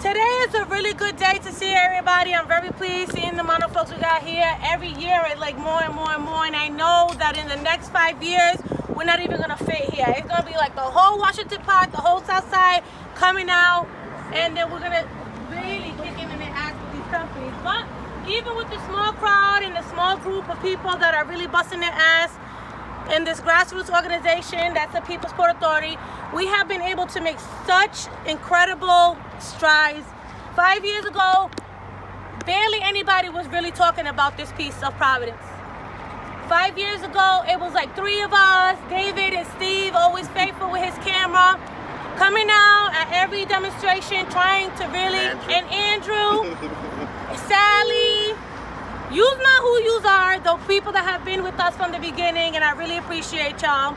Today is a really good day to see everybody. I'm very pleased seeing the amount of folks we got here. Every year it's like more and more and more, and I know that in the next 5 years we're not even gonna fit here. It's gonna be like the whole Washington Park, the whole South Side coming out, and then we're gonna really kick in the ass with these companies. But even with the small crowd and the small group of people that are really busting their ass in this grassroots organization, that's the People's Port Authority, we have been able to make such incredible strides. 5 years ago, barely anybody was really talking about this piece of Providence. 5 years ago, it was like 3 of us, David and Steve, always faithful with his camera, coming out at every demonstration, trying to really, and Andrew, Sally, you know who you are, the people that have been with us from the beginning, and I really appreciate y'all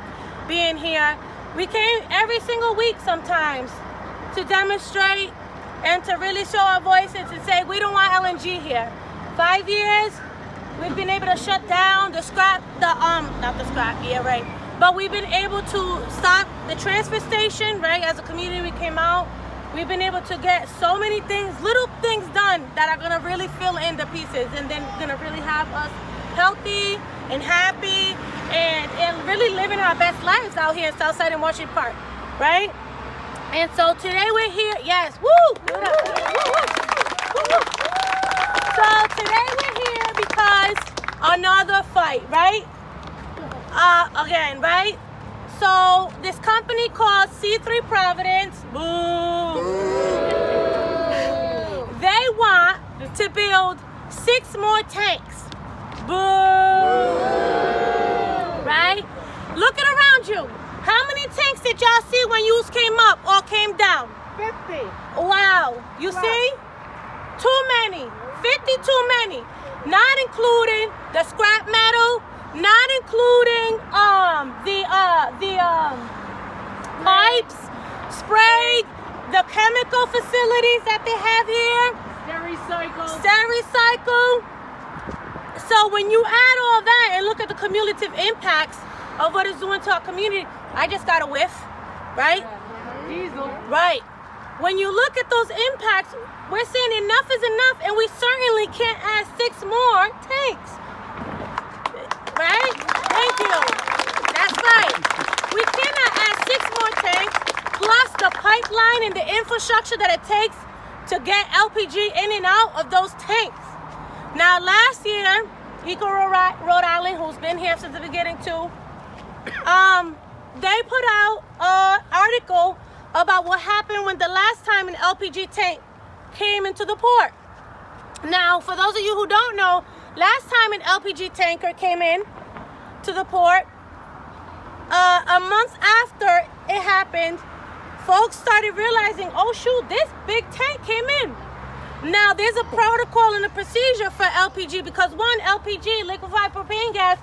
being here. We came every single week sometimes to demonstrate and to really show our voices and say we don't want LNG here. 5 years, we've been able to shut down the scrap, not the scrap, yeah, right. But we've been able to stop the transfer station, right? As a community, we came out. We've been able to get so many things, little things done that are gonna really fill in the pieces and then gonna really have us healthy and happy and really living our best lives out here in Southside and Washington Park, right? And so today we're here, yes, woo! So today we're here because another fight, right? Again, right? So this company called C3 Providence, boo. They want to build 6 more tanks, boo. Right? Looking around you, how many tanks did y'all see when you came up or came down? 50. Wow, you see? Too many, 50 too many. Not including the scrap metal, not including the pipes, spray, the chemical facilities that they have here. Recycle. So when you add all that and look at the cumulative impacts of what it's doing to our community, I just got a whiff, right? Diesel. Right. When you look at those impacts, we're saying enough is enough, and we certainly can't add 6 more tanks. Right? Thank you. That's right. We cannot add 6 more tanks, plus the pipeline and the infrastructure that it takes to get LPG in and out of those tanks. Now, last year, Eco Rhode Island, who's been here since the beginning too, they put out an article about what happened when the last time an LPG tank came into the port. Now, for those of you who don't know, last time an LPG tanker came in to the port, a month after it happened, folks started realizing, oh shoot, this big tank came in. Now, there's a protocol and a procedure for LPG because one, LPG, liquefied propane gas,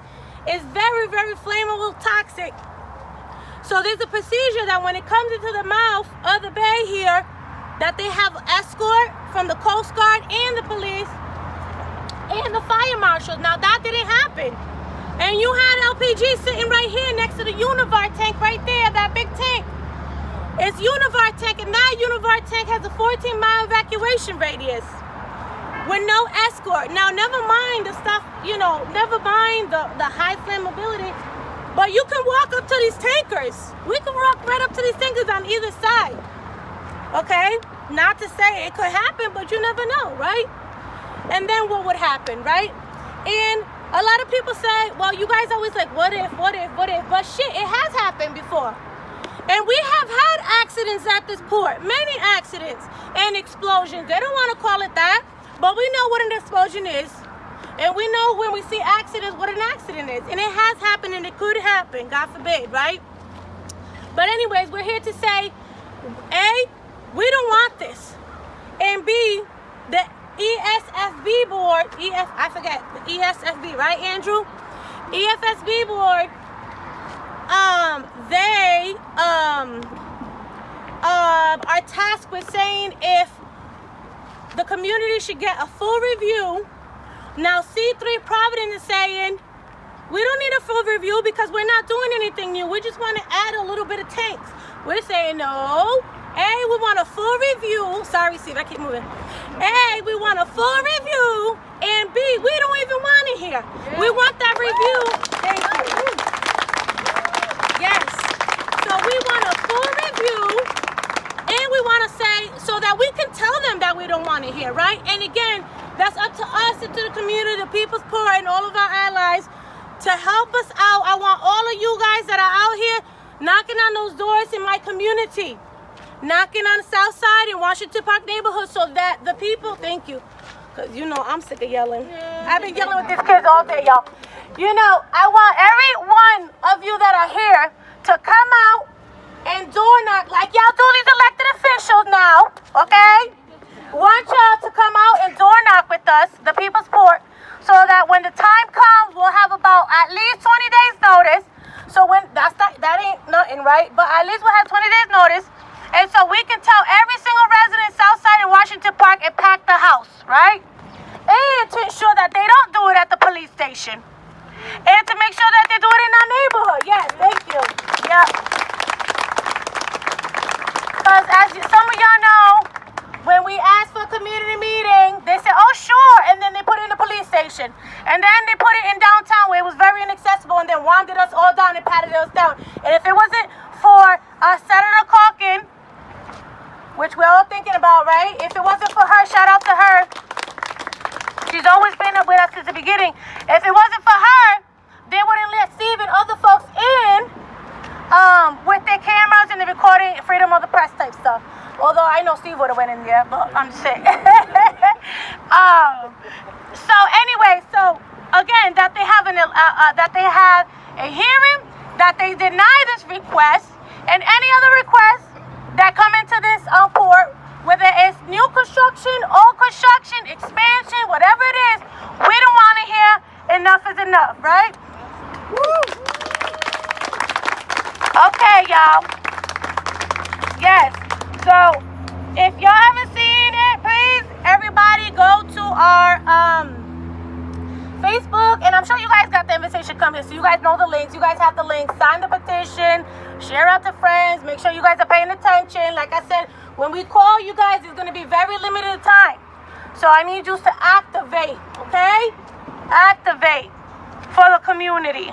is very, very flammable, toxic. So there's a procedure that when it comes into the mouth of the bay here, that they have escort from the Coast Guard and the police and the fire marshals. Now that didn't happen. And you had LPG sitting right here next to the Univar tank right there, that big tank. It's Univar tank, and that Univar tank has a 14-mile evacuation radius with no escort. Now, never mind the stuff, never mind the high flammability, but you can walk up to these tankers. We can walk right up to these tankers on either side, okay? Not to say it could happen, but you never know, right? And then what would happen, right? And a lot of people say, well, you guys always like, what if? But shit, it has happened before. And we have had accidents at this port, many accidents and explosions. They don't want to call it that, but we know what an explosion is. And we know when we see accidents, what an accident is. And it has happened and it could happen, God forbid, right? But anyways, we're here to say, A, we don't want this. And B, the ESFB board, the ESFB, right, Andrew? EFSB board, they are tasked with saying if the community should get a full review. Now, C3 Providence is saying, we don't need a full review because we're not doing anything new. We just want to add a little bit of tanks. We're saying, no, A, we want a full review. Sorry, Steve, I keep moving. A, we want a full review. And B, we don't even want it here. Yeah. We want that review. Thank you. Yes. So we want a full review. And we want to say, so that we can tell them that we don't want it here, right? And again, that's up to us and to the community, the People's Court, and all of our allies to help us out. I want all of you guys that are out here knocking on those doors in my community, knocking on the South Side in Washington Park neighborhood, so that the people, thank you, because you know I'm sick of yelling. I've been yelling with these kids all day, y'all. You know, I want every one of you that are here to come out and door knock like y'all do these elected officials now, okay? Want y'all to come out and door knock with us, the People's Court, so that when the time comes, we'll have about at least 20 days notice. So when that ain't nothing, right? But at least we'll have 20 days notice. And so we can tell every single resident Southside in Washington Park and pack the house, right? And to ensure that they don't do it at the police station. And to make sure that they do it in our neighborhood. Yes, thank you. Yeah. Because as some of y'all know, when we asked for a community meeting, they said, oh, sure. And then they put it in the police station. And then they put it in downtown where it was very inaccessible, and then wandered us all down and patted us down. And if it wasn't for Senator Calkin, which we're all thinking about, right? If it wasn't for her, shout out to her. She's always been up with us since the beginning. If it wasn't for her, they wouldn't let Steve and other folks in with their cameras and the recording, freedom of the press type stuff. Although I know Steve would have went in there, but I'm just saying. So anyway, so again, that they have a hearing, that they deny this request, and any other requests that come into this court, whether it's new construction, old construction, expansion, whatever it is, we don't want to hear enough is enough, right? Woo. Okay, y'all. Yes. So, if y'all haven't seen it, please, everybody go to our Facebook, and I'm sure you guys got the invitation coming, so you guys know the links. You guys have the links. Sign the petition, share out to friends, make sure you guys are paying attention. Like I said, when we call you guys, it's going to be very limited time. So I need you to activate, okay? Activate for the community.